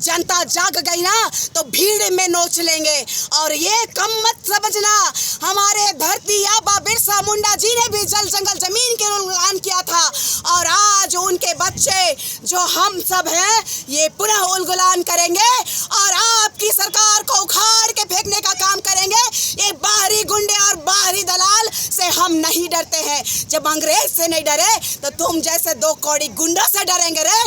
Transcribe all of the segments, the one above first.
जनता जाग गई ना तो भीड़ में नोच लेंगे। और ये कम मत समझना, हमारे धरती आबा बिरसा मुंडा जी ने भी जल जंगल जमीन के उल्लंघन किया था, और आज उनके बच्चे जो हम सब हैं ये पुनः उल्लंघन करेंगे और आपकी सरकार को उखाड़ के फेंकने का काम करेंगे। ये बाहरी गुंडे और बाहरी दलाल से हम नहीं डरते हैं। जब अंग्रेज से नहीं डरे तो तुम जैसे दो कौड़ी गुंडों से डरेंगे रे।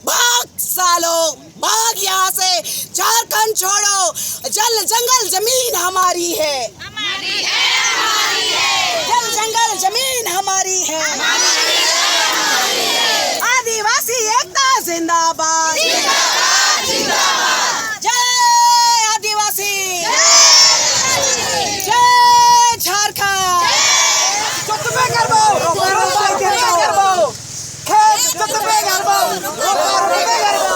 भाग सालो, भाग यहाँ से, झारखंड छोड़ो। जल जंगल जमीन हमारी है, हमारी है, हमारी है। जल जंगल जमीन हमारी है, हमारी है, हमारी है। आदिवासी एकता जिंदाबाद, जिंदाबाद, जिंदाबाद। जय आदिवासी, जय झारखंड। चुतबे करबो, करबो, खेत चुतबे करबो, रोपे करबो।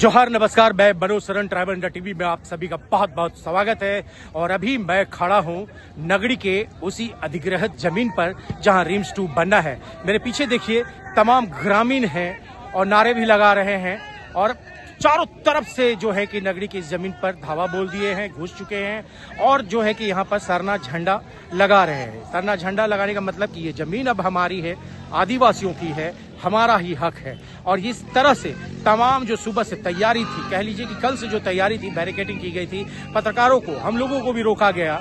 जोहार, नमस्कार। मैं Manoj Saran, tribal India TV में आप सभी का बहुत बहुत स्वागत है। और अभी मैं खड़ा हूं नगड़ी के उसी अधिग्रहित जमीन पर जहां रिम्स 2 बनना है। मेरे पीछे देखिए तमाम ग्रामीण हैं और नारे भी लगा रहे हैं और चारों तरफ से जो है कि नगरी की इस जमीन पर धावा बोल दिए हैं, घुस चुके हैं और जो है कि यहाँ पर सरना झंडा लगा रहे हैं। सरना झंडा लगाने का मतलब कि ये जमीन अब हमारी है, आदिवासियों की है, हमारा ही हक है। और इस तरह से तमाम जो सुबह से तैयारी थी, कह लीजिए कि कल से जो तैयारी थी, बैरिकेडिंग की गई थी, पत्रकारों को, हम लोगों को भी रोका गया,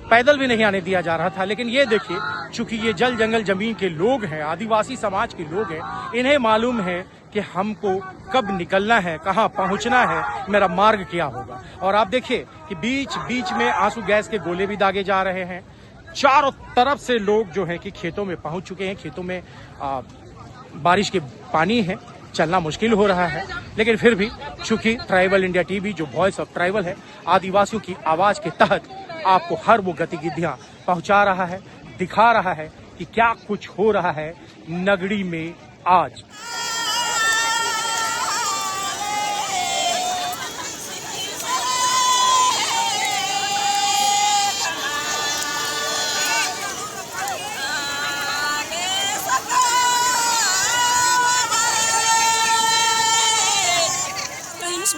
पैदल भी नहीं आने दिया जा रहा था। लेकिन ये देखिए, चूंकि ये जल जंगल जमीन के लोग हैं, आदिवासी समाज के लोग हैं, इन्हें मालूम है कि हमको कब निकलना है, कहाँ पहुंचना है, मेरा मार्ग क्या होगा। और आप देखिए कि बीच बीच में आंसू गैस के गोले भी दागे जा रहे हैं। चारों तरफ से लोग जो है कि खेतों में पहुंच चुके हैं। खेतों में बारिश के पानी है, चलना मुश्किल हो रहा है। लेकिन फिर भी चूंकि ट्राइबल इंडिया टीवी जो वॉइस ऑफ ट्राइबल है, आदिवासियों की आवाज के तहत आपको हर वो गतिविधियां पहुंचा रहा है, दिखा रहा है कि क्या कुछ हो रहा है नगरी में आज।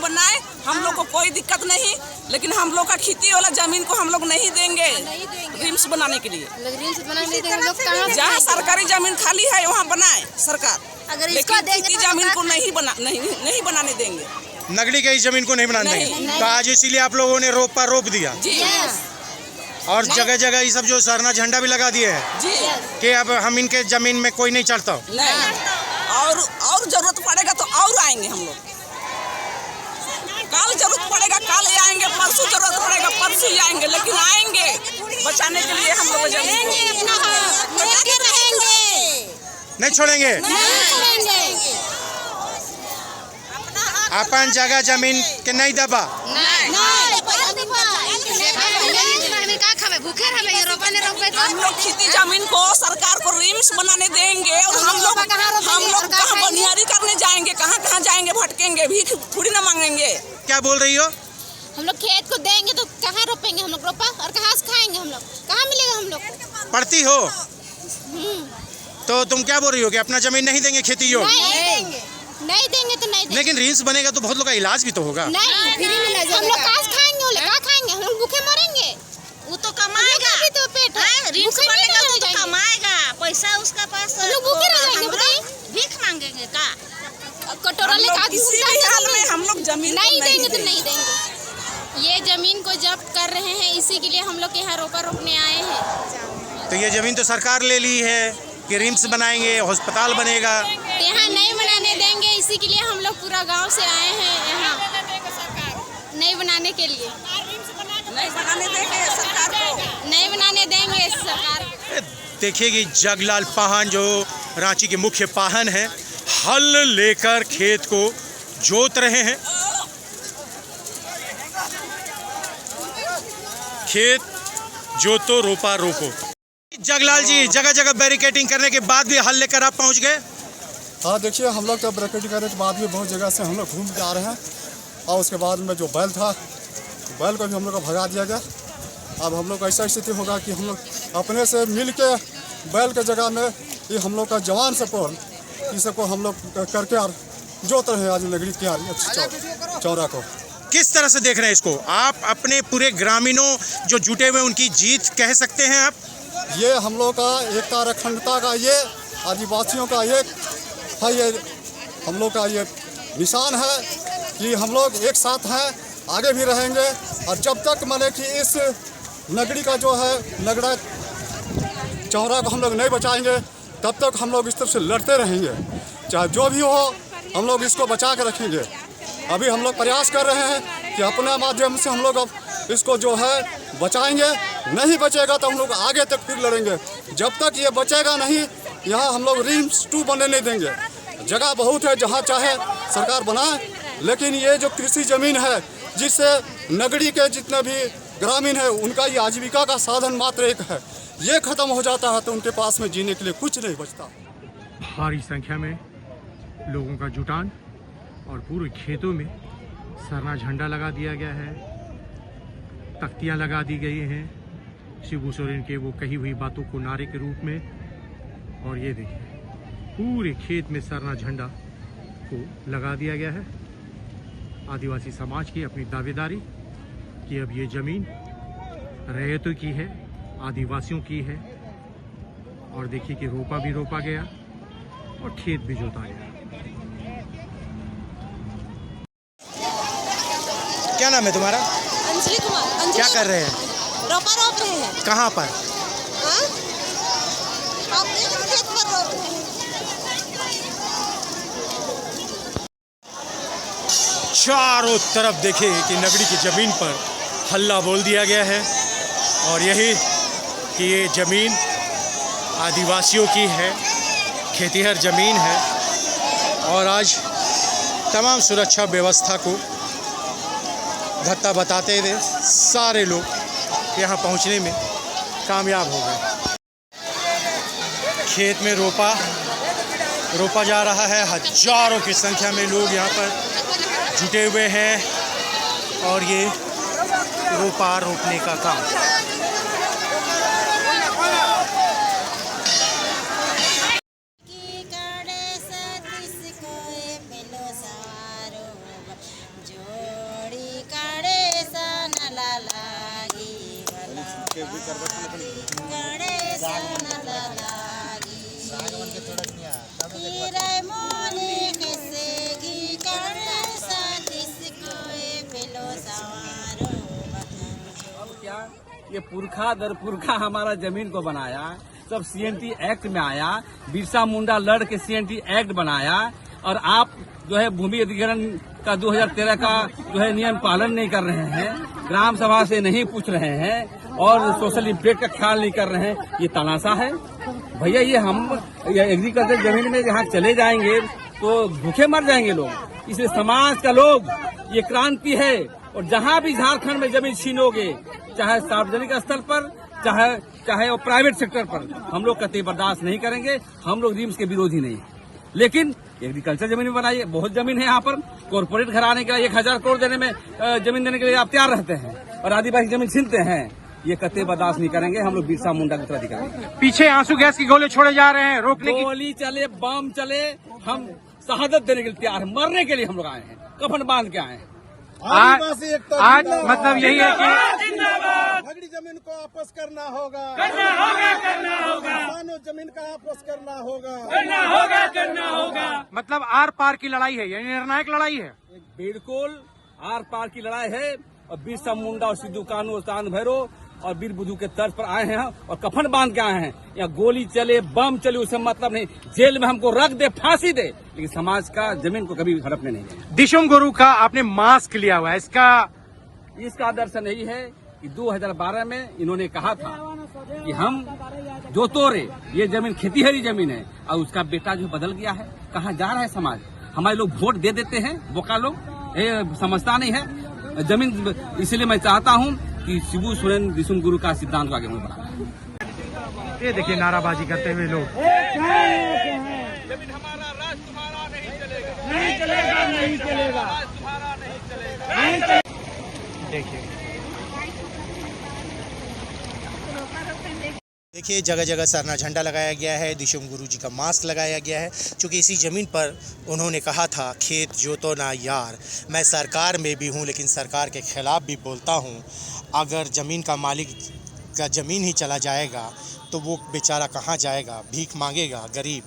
बनाए, हम लोग को कोई दिक्कत नहीं, लेकिन हम लोग का खेती वाला जमीन को हम लोग नहीं देंगे रिम्स बनाने के लिए। जहाँ सरकारी जमीन खाली है वहाँ बनाए सरकार, लेकिन खेती जमीन को नहीं बनाने देंगे। नगरी के इस जमीन को नहीं बनाने देंगे। तो आज इसीलिए आप लोगों ने रोप दिया और जगह जगह ये सब जो सरना झंडा भी लगा दिए है कि अब हम इनके जमीन में कोई नहीं चढ़ता। और जरूरत पड़ेगा तो और आएंगे हम लोग। कल जरूरत पड़ेगा कल आएंगे, परसों जरूरत पड़ेगा परसों आएंगे, लेकिन आएंगे बचाने के लिए हम लोग नहीं छोड़ेंगे। अपन जगह जमीन के नहीं दबा। हम लोग खेती जमीन को सरकार को रिम्स बनाने देंगे और हम लोग कहाँ बनियारी करने जाएंगे, कहाँ जाएंगे, भटकेंगे, भीख थोड़ी ना मांगेंगे। क्या बोल रही हो? हम लोग खेत को देंगे तो कहाँ रोपेंगे हम लोग, रोपा और कहाँ से खाएंगे हम लोग, कहाँ मिलेगा हम लोग को? पढ़ती हो तो तुम क्या बोल रही हो कि अपना जमीन नहीं देंगे खेती हो? नहीं देंगे तो नहीं देंगे। लेकिन रिम्स बनेगा तो बहुत लोग का इलाज भी तो होगा। नहीं, फ्री में इलाज। हम लोग कहाँ खाएंगे, कहाँ खाएंगे, हम लोग भूखे मरेंगे। वो तो कमाएगा भी तो पेट है, रिम्स बनेगा तो कमाएगा, पैसा उसका पास। हम लोग भूखे रह जाएंगे, बताइए, भीख मांगेंगे का कटोरा लेकर? किसी भी हाल में हम लोग जमीन नहीं देंगे तो नहीं देंगे। ये जमीन को जब्त कर रहे हैं, इसी के लिए हम लोग यहाँ रोपा रोपने आए हैं। तो ये जमीन तो सरकार ले ली है कि रिम्स बनाएंगे, अस्पताल बनेगा, यहाँ नहीं बनाने देंगे, इसी के लिए हम लोग पूरा गांव से आए हैं यहाँ नहीं बनाने के लिए। नहीं बनाने देंगे सरकार को, नहीं बनाने देंगे सरकार। देखिए कि जगलाल पाहन जो रांची के मुख्य पाहन हैं, हल लेकर खेत को जोत रहे हैं। खेत जोतो रोपा रोको। जगलाल जी, जगह जगह बैरिकेडिंग करने के बाद भी हल लेकर आप पहुंच गए। हाँ देखिए, हम लोग तो बैरिकेडिंग करने के बाद भी बहुत जगह से हम लोग घूम के आ रहे हैं, और उसके बाद में जो बैल था, बैल को भी हम लोग को भगा दिया गया। अब हम लोग का ऐसा स्थिति होगा कि हम लोग अपने से मिल के बैल के जगह में ये हम लोग का जवान सपोर्ट इस सबको हम लोग करके और जोत रहे हैं आज नगरी के चौरा को। किस तरह से देख रहे हैं इसको आप? अपने पूरे ग्रामीणों जो जुटे हुए उनकी जीत कह सकते हैं आप? ये हम लोग का एकता और अखंडता का, ये आदिवासियों का एक है, ये हम लोग का ये निशान है कि हम लोग एक साथ हैं, आगे भी रहेंगे। और जब तक माने कि इस नगरी का जो है नगड़ा चौरा को हम लोग नहीं बचाएंगे, तब तक हम लोग इस तरफ से लड़ते रहेंगे। चाहे जो भी हो, हम लोग इसको बचा के रखेंगे। अभी हम लोग प्रयास कर रहे हैं कि अपने माध्यम से हम लोग अब इसको जो है बचाएंगे। नहीं बचेगा तो हम लोग आगे तक फिर लड़ेंगे। जब तक ये बचेगा नहीं, यहाँ हम लोग रिम्स 2 बनने नहीं देंगे। जगह बहुत है जहाँ चाहे सरकार बनाए, लेकिन ये जो कृषि जमीन है जिससे नगरी के जितने भी ग्रामीण है उनका ये आजीविका का साधन मात्र एक है, ये खत्म हो जाता है तो उनके पास में जीने के लिए कुछ नहीं बचता। भारी संख्या में लोगों का जुटान और पूरे खेतों में सरना झंडा लगा दिया गया है, तख्तियां लगा दी गई हैं शिबू सोरेन के वो कही हुई बातों को नारे के रूप में। और ये देखिए पूरे खेत में सरना झंडा को लगा दिया गया है। आदिवासी समाज की अपनी दावेदारी कि अब ये जमीन रैयतों की है, आदिवासियों की है। और देखिए कि रोपा भी रोपा गया और खेत भी जोता गया। क्या नाम है तुम्हारा? अंजलि कुमार। क्या कर रहे हैं? रोपा रोप रहे हैं। कहाँ पर? हाँ? अपने खेत पर रोप रहे हैं। चारों तरफ देखिए कि नगरी की जमीन पर हल्ला बोल दिया गया है, और यही कि ये ज़मीन आदिवासियों की है, खेतीहर ज़मीन है। और आज तमाम सुरक्षा व्यवस्था को धत्ता बताते हुए सारे लोग यहाँ पहुँचने में कामयाब हो गए। खेत में रोपा जा रहा है। हजारों की संख्या में लोग यहाँ पर जुटे हुए हैं और ये रोपा रोपने का काम। ये पुरखा दर पुरखा हमारा जमीन को बनाया, सब CNT एक्ट में आया, बिरसा मुंडा लड़ के CNT एक्ट बनाया। और आप जो है भूमि अधिग्रहण का 2013 का जो है नियम पालन नहीं कर रहे हैं, ग्राम सभा से नहीं पूछ रहे हैं और सोशल इम्पैक्ट का ख्याल नहीं कर रहे हैं। ये तमाशा है भैया। ये हम एग्रीकल्चर जमीन में यहाँ चले जाएंगे तो भूखे मर जाएंगे लोग। इसलिए समाज का लोग, ये क्रांति है। और जहाँ भी झारखंड में जमीन छीनोगे, चाहे सार्वजनिक स्थल पर चाहे वो प्राइवेट सेक्टर पर, हम लोग कतई बर्दाश्त नहीं करेंगे। हम लोग रिम्स के विरोधी नहीं है, लेकिन एग्रीकल्चर जमीन में बनाइए। बहुत जमीन है यहाँ पर। कॉर्पोरेट घराने के लिए 1000 करोड़ देने में जमीन देने के लिए आप तैयार रहते हैं और आदिवासी जमीन छीनते हैं। ये कतई बर्दाश्त नहीं करेंगे। हम लोग बिरसा मुंडा के उत्तराधिकारी। पीछे आंसू गैस के गोले छोड़े जा रहे हैं, रोकने की गोली चले, बम चले, हम शहादत देने के लिए तैयार हैं। मरने के लिए हम लोग आए हैं, कफन बांध के आए हैं। आज मतलब यही है कि नगरी जमीन को वापस करना होगा, किसानों जमीन का वापस करना होगा। मतलब आर पार की लड़ाई है, यानी निर्णायक लड़ाई है। बिल्कुल आर पार की लड़ाई है। और बिरसा मुंडा और सिद्धू कानू और चांद भैरव और बीर बुद्धू के तर्ज पर आए हैं और कफन बांध के आए हैं। या गोली चले, बम चले, उससे मतलब नहीं। जेल में हमको रख दे, फांसी दे, लेकिन समाज का जमीन को कभी हड़पने नहीं देंगे। दिशोम गुरु का आपने मास्क लिया हुआ है, इसका दर्शन यही है कि 2012 में इन्होंने कहा था कि हम जो तोड़े, ये जमीन खेतीहरी जमीन है। और उसका बेटा जो बदल गया है, कहाँ जा रहा है समाज। हमारे लोग वोट दे देते हैं, बोका लोग, समझता नहीं है जमीन। इसलिए मैं चाहता हूं कि शिबू सोरेन दिशुम गुरु का सिद्धांत को आगे बढ़ाना। ये देखिए नाराबाजी करते हुए लोग। देखिए जगह जगह सरना झंडा लगाया गया है, दिशुम गुरु जी का मास्क लगाया गया है, क्योंकि इसी ज़मीन पर उन्होंने कहा था खेत जोतो ना यार। मैं सरकार में भी हूँ लेकिन सरकार के ख़िलाफ़ भी बोलता हूँ। अगर ज़मीन का मालिक का ज़मीन ही चला जाएगा तो वो बेचारा कहाँ जाएगा, भीख मांगेगा, गरीब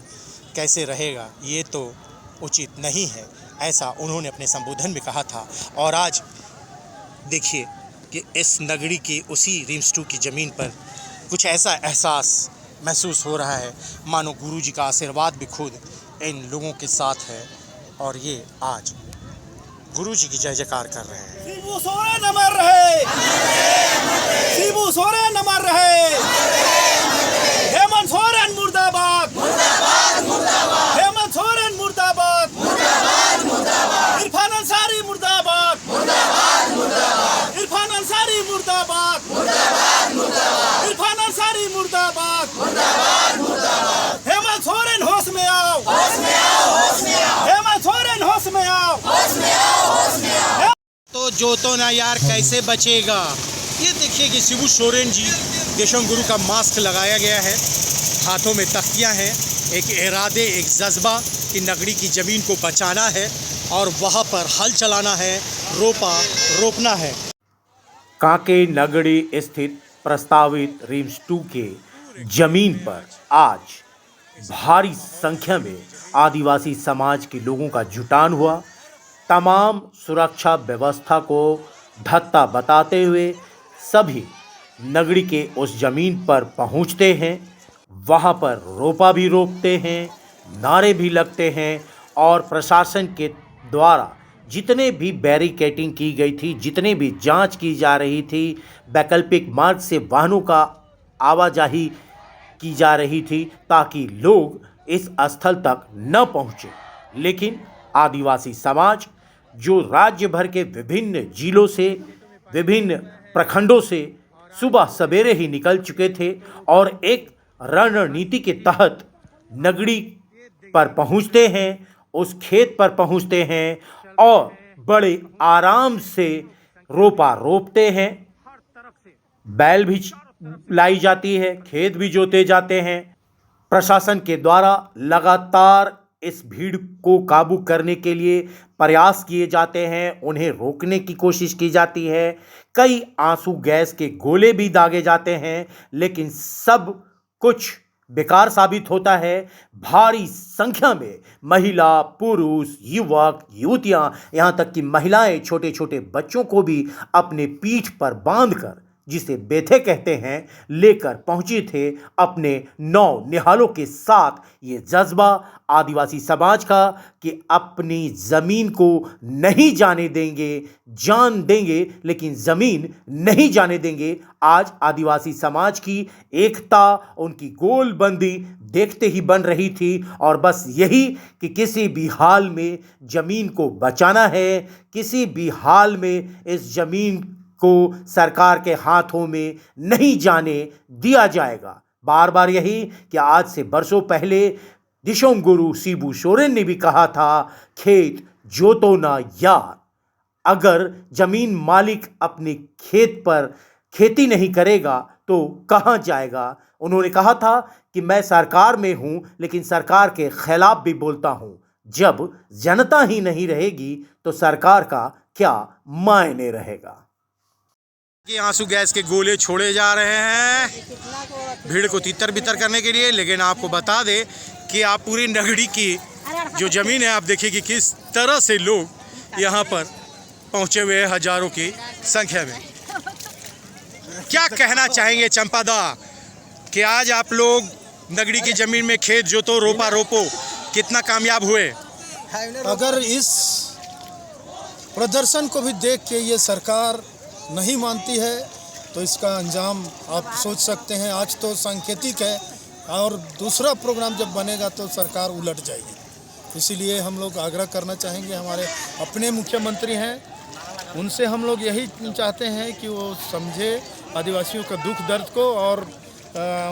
कैसे रहेगा, ये तो उचित नहीं है। ऐसा उन्होंने अपने संबोधन में कहा था। और आज देखिए कि इस नगरी के उसी रिम्स 2 की ज़मीन पर कुछ ऐसा एहसास महसूस हो रहा है मानो गुरुजी का आशीर्वाद भी खुद इन लोगों के साथ है और ये आज गुरुजी की जय जयकार कर रहे हैं। शिबू सोरेन अमर रहे, शिबू सोरेन अमर रहे, हेमंत सोरेन मुर्दाबाद, हेमंत सोरेन मुर्दाबाद, इरफान अंसारी मुर्दाबाद, इरफान अंसारी मुर्दाबाद, इरफान अंसारी मुर्दाबाद, हेमंत सोरेन होश में आओ, हेमंत सोरेन होश में आओ। तो जोतो ना यार कैसे बचेगा। ये देखिए कि शिबू सोरेन जी दिशुम गुरु का मास्क लगाया गया है, हाथों में तख्तियाँ हैं, एक इरादे, एक जज्बा कि नगरी की ज़मीन को बचाना है और वहाँ पर हल चलाना है, रोपना है। कांके नगरी स्थित प्रस्तावित रिम्स 2 के जमीन पर आज भारी संख्या में आदिवासी समाज के लोगों का जुटान हुआ। तमाम सुरक्षा व्यवस्था को धत्ता बताते हुए सभी नगरी के उस जमीन पर पहुंचते हैं, वहां पर रोपा भी रोपते हैं, नारे भी लगते हैं और प्रशासन के द्वारा जितने भी बैरिकेडिंग की गई थी, जितने भी जांच की जा रही थी, वैकल्पिक मार्ग से वाहनों का आवाजाही की जा रही थी ताकि लोग इस स्थल तक न पहुँचे। लेकिन आदिवासी समाज जो राज्य भर के विभिन्न जिलों से, विभिन्न प्रखंडों से सुबह सवेरे ही निकल चुके थे और एक रणनीति के तहत नगरी पर पहुंचते हैं, उस खेत पर पहुंचते हैं और बड़े आराम से रोपा रोपते हैं। बैल भी लाई जाती है, खेत भी जोते जाते हैं। प्रशासन के द्वारा लगातार इस भीड़ को काबू करने के लिए प्रयास किए जाते हैं, उन्हें रोकने की कोशिश की जाती है। कई आंसू गैस के गोले भी दागे जाते हैं, लेकिन सब कुछ बेकार साबित होता है। भारी संख्या में महिला, पुरुष, युवक, युवतियां, यहाँ तक कि महिलाएं छोटे छोटे बच्चों को भी अपने पीठ पर बांधकर, जिसे बेथे कहते हैं, लेकर पहुंचे थे अपने नौ निहालों के साथ। ये जज्बा आदिवासी समाज का कि अपनी ज़मीन को नहीं जाने देंगे, जान देंगे लेकिन ज़मीन नहीं जाने देंगे। आज आदिवासी समाज की एकता, उनकी गोलबंदी देखते ही बन रही थी और बस यही कि किसी भी हाल में ज़मीन को बचाना है, किसी भी हाल में इस ज़मीन को सरकार के हाथों में नहीं जाने दिया जाएगा। बार बार यही कि आज से बरसों पहले दिशुम गुरु शिबू सोरेन ने भी कहा था, खेत जोतो ना यार। अगर जमीन मालिक अपने खेत पर खेती नहीं करेगा तो कहाँ जाएगा। उन्होंने कहा था कि मैं सरकार में हूँ लेकिन सरकार के खिलाफ भी बोलता हूँ। जब जनता ही नहीं रहेगी तो सरकार का क्या मायने रहेगा। कि आंसू गैस के गोले छोड़े जा रहे हैं भीड़ को तितर बितर करने के लिए। लेकिन आपको बता दें कि आप पूरी नगरी की जो ज़मीन है, आप देखिए कि किस तरह से लोग यहाँ पर पहुँचे हुए हैं हजारों की संख्या में। क्या कहना चाहेंगे चंपादा कि आज आप लोग नगरी की ज़मीन में खेत जोतो, रोपा रोपो, कितना कामयाब हुए? अगर इस प्रदर्शन को भी देख के ये सरकार नहीं मानती है तो इसका अंजाम आप सोच सकते हैं। आज तो सांकेतिक है और दूसरा प्रोग्राम जब बनेगा तो सरकार उलट जाएगी। इसीलिए हम लोग आग्रह करना चाहेंगे, हमारे अपने मुख्यमंत्री हैं उनसे हम लोग यही चाहते हैं कि वो समझे आदिवासियों का दुख दर्द को और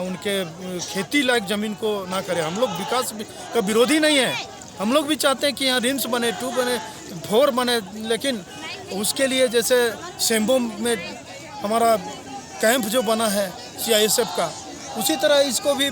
उनके खेती लायक ज़मीन को ना करें। हम लोग विकास का विरोधी नहीं है, हम लोग भी चाहते हैं कि यहाँ रिम्स बने, 2 बने, 4 बने, लेकिन उसके लिए जैसे शेम्बो में हमारा कैंप जो बना है CISF का, उसी तरह इसको भी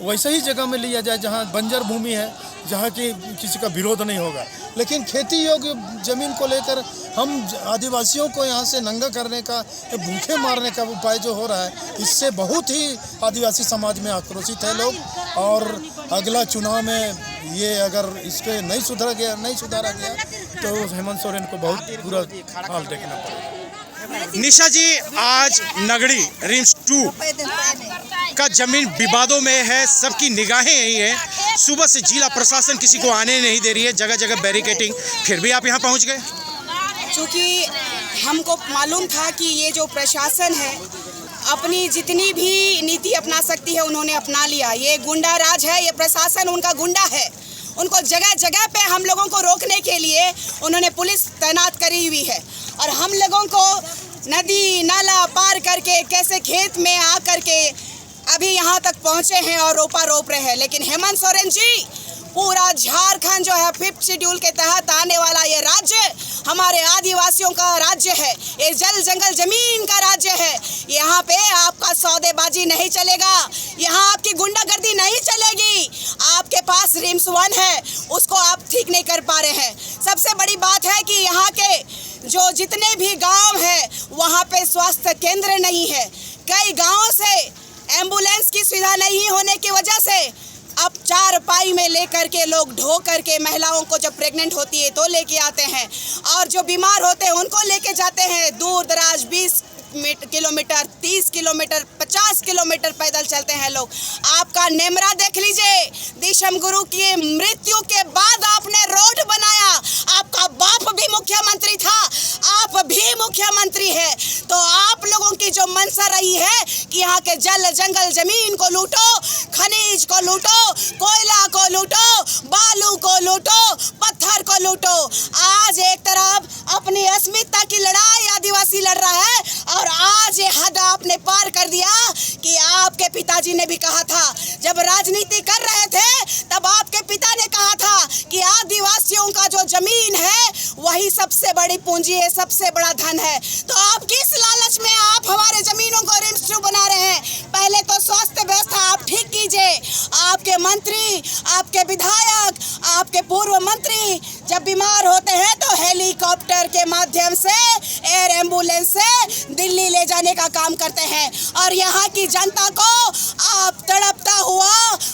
वैसे ही जगह में लिया जाए जहाँ बंजर भूमि है, जहाँ की किसी का विरोध नहीं होगा। लेकिन खेती योग्य ज़मीन को लेकर हम आदिवासियों को यहाँ से नंगा करने का, भूखे मारने का उपाय जो हो रहा है, इससे बहुत ही आदिवासी समाज में आक्रोशित है लोग। और अगला चुनाव में ये अगर इसके नहीं सुधारा गया तो हेमंत सोरेन को बहुत बुरा हाल देखना पड़ेगा। निशा जी, आज नगड़ी रिम्स 2 का जमीन विवादों में है, सबकी निगाहें यही हैं। सुबह से जिला प्रशासन किसी को आने नहीं दे रही है, जगह जगह बैरिकेडिंग, फिर भी आप यहाँ पहुँच गए। क्योंकि हमको मालूम था कि ये जो प्रशासन है अपनी जितनी भी नीति अपना सकती है उन्होंने अपना लिया। ये गुंडा राज है, ये प्रशासन उनका गुंडा है। उनको जगह जगह पे हम लोगों को रोकने के लिए उन्होंने पुलिस तैनात करी हुई है और हम लोगों को नदी नाला पार करके कैसे खेत में आ करके अभी यहाँ तक पहुँचे हैं और रोपा रोप रहे हैं। लेकिन हेमंत सोरेन जी, पूरा झारखंड जो है 5th शेड्यूल के तहत आने वाला ये राज्य हमारे आदिवासियों का राज्य है, ये जल जंगल जमीन का राज्य है। यहाँ पे आपका सौदेबाजी नहीं चलेगा, यहाँ आपकी गुंडागर्दी नहीं चलेगी। आपके पास रिम्स 1 है, उसको आप ठीक नहीं कर पा रहे हैं। सबसे बड़ी बात है कि यहाँ के जो जितने भी गांव है वहाँ पे स्वास्थ्य केंद्र नहीं है। कई गाँवों से एम्बुलेंस की सुविधा नहीं होने की वजह से अब 4 पाई में लेकर के लोग ढो करके महिलाओं को जब प्रेग्नेंट होती है तो लेके आते हैं और जो बीमार होते हैं उनको लेके जाते हैं दूर दराज 20 किलोमीटर, 30 किलोमीटर, 50 किलोमीटर पैदल चलते हैं लोग। आपका नेमरा देख लीजिए, दिशम गुरु की मृत्यु के बाद आपने रोड बनाया। आपका बाप भी मुख्यमंत्री था, आप भी मुख्यमंत्री है। तो आप लोगों की जो मंशा रही है कि यहाँ के जल जंगल जमीन को लूटो, खनिज को लूटो, कोयला को लूटो, बालू को लूटो, पत्थर को लूटो। आज एक तरफ अपनी अस्मिता की लड़ाई आदिवासी लड़ रहा है और आज ये हद आपने पार कर दिया कि आपके पिताजी ने भी कहा था, जब राजनीति कर रहे थे तब आपके पिता ने कहा था कि आदिवासियों का जो जमीन है वही सबसे बड़ी पूंजी है, सबसे बड़ा धन है। तो आप किस लालच में आप हमारे जमीनों को रिम्स 2 बना रहे हैं? पहले तो स्वास्थ्य व्यवस्था आप ठीक कीजिए। आपके मंत्री, आपके विधायक, आपके पूर्व मंत्री जब बीमार होते हैं तो हेलीकॉप्टर के माध्यम से, एयर एम्बुलेंस से दिल्ली ले जाने का काम करते हैं और यहाँ की जनता को आप तड़पता हुआ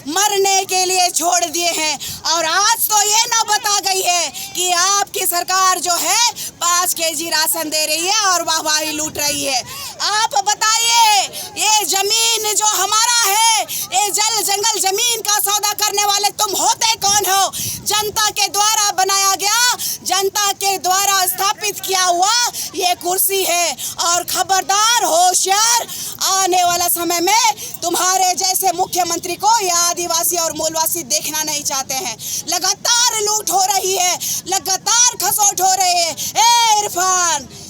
मरने के लिए छोड़ दिए हैं। और आज तो ये ना बता गई है कि आपकी सरकार जो है 5 केजी राशन दे रही है और वाहवाही लूट रही है। आप बताइए, ये जमीन जो हमारा है, ये जल जंगल जमीन का सौदा करने वाले तुम होते कौन हो? जनता के द्वारा बनाया गया, जनता के द्वारा स्थापित किया हुआ ये कुर्सी है। और खबरदार, होशियार, आने वाला समय में तुम्हारे जैसे मुख्यमंत्री को ये आदिवासी और मूलवासी देखना नहीं चाहते हैं। लगातार लूट हो रही है, लगातार खसोट हो रही है। ए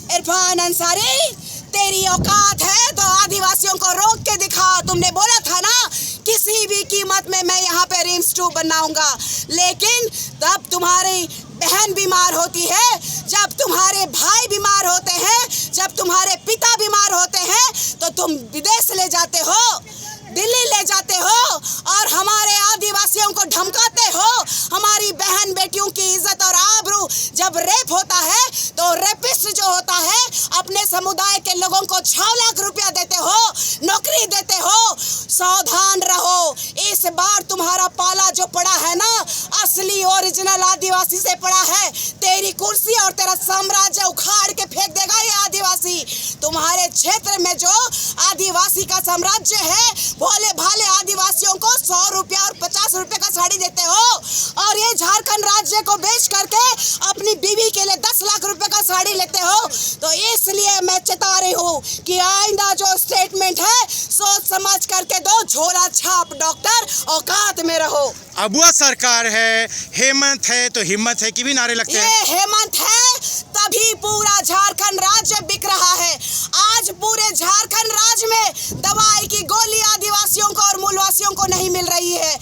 इरफान अंसारी, तेरी औकात है तो आदिवासियों को रोक के दिखा। तुमने बोला था ना किसी भी कीमत में मैं यहाँ पे रिम्स 2 बनाऊंगा, लेकिन तब तुम्हारी बहन बीमार होती है, जब तुम्हारे भाई बीमार होते हैं, जब तुम्हारे पिता बीमार होते हैं तो तुम विदेश ले जाते हो, दिल्ली ले जाते हो और हमारे आदिवासियों को धमकाते हो। हमारी बहन बेटियों की इज्जत और आबरू जब रेप होता है तो रेपिस्ट जो होता है अपने समुदाय के लोगों को 6 लाख रुपया देते हो, नौकरी देते हो। सावधान रहो, इस बार तुम्हारा पाला जो पड़ा है ना, असली ओरिजिनल आदिवासी से पड़ा है। तेरी कुर्सी और तेरा साम्राज्य उखाड़ के फेंक देगा ये आदिवासी। तुम्हारे क्षेत्र में जो आदिवासी का साम्राज्य है, भोले भाले आदिवासियों को 100 रुपया और 50 रुपए का साड़ी देते हो और ये झारखंड राज्य को बेच करके अपनी बीवी के लिए 10 लाख रुपए का साड़ी लेते हो। तो इसलिए मैं चेता रही हूँ कि आइंदा जो स्टेटमेंट है सोच समझ करके दो। झोला छाप डॉक्टर, औकात में रहो। अबुआ सरकार है, हेमंत है तो हिम्मत है कि भी नारे लगते हैं। ये हेमंत है तभी पूरा झारखंड राज्य बिक रहा है। आज पूरे झारखंड राज्य में दवाई की गोली आदिवासियों को और मूलवासियों को नहीं मिल रही है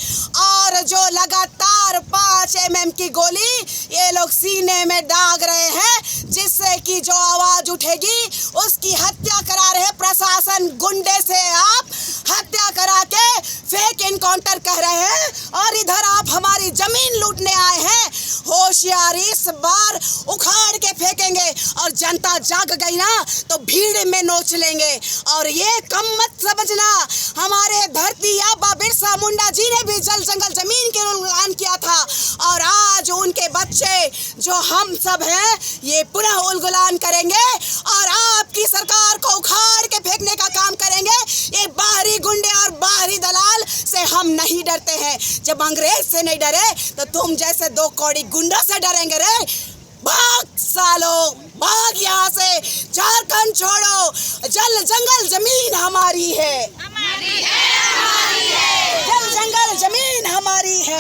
और जो लगातार 5 mm की गोली ये लोग सीने में दाग रहे हैं, जिससे कि जो आवाज उठेगी उसकी हत्या करा रहे प्रशासन। गुंडे से आप हत्या करा के फेक एनकाउंटर कह रहे हैं और इधर आप हमारी जमीन लूटने आए हैं। होशियारी इस बार उखाड़ के फेंकेंगे और जनता जाग गई ना तो भीड़ में नोच लेंगे। और ये कम मत समझना, हमारे धरती आबा बिरसा मुंडा जी ने भी जल जंगल जमीन के उल्लंघन किया था और आज उनके बच्चे जो हम सब हैं ये पुनः उल्लंघन करेंगे और आपकी सरकार को उखाड़ के फेंकने का काम करेंगे। ये बाहरी गुंडे और बाहरी दलाल से हम नहीं डरते हैं। जब अंग्रेज से नहीं डरे तो तुम जैसे 2 कौड़ी गुंडों से डरेंगे रे। भाग सालो, भाग यहाँ से, झारखंड छोड़ो। जल जंगल जमीन हमारी है, जल जंगल जमीन हमारी है।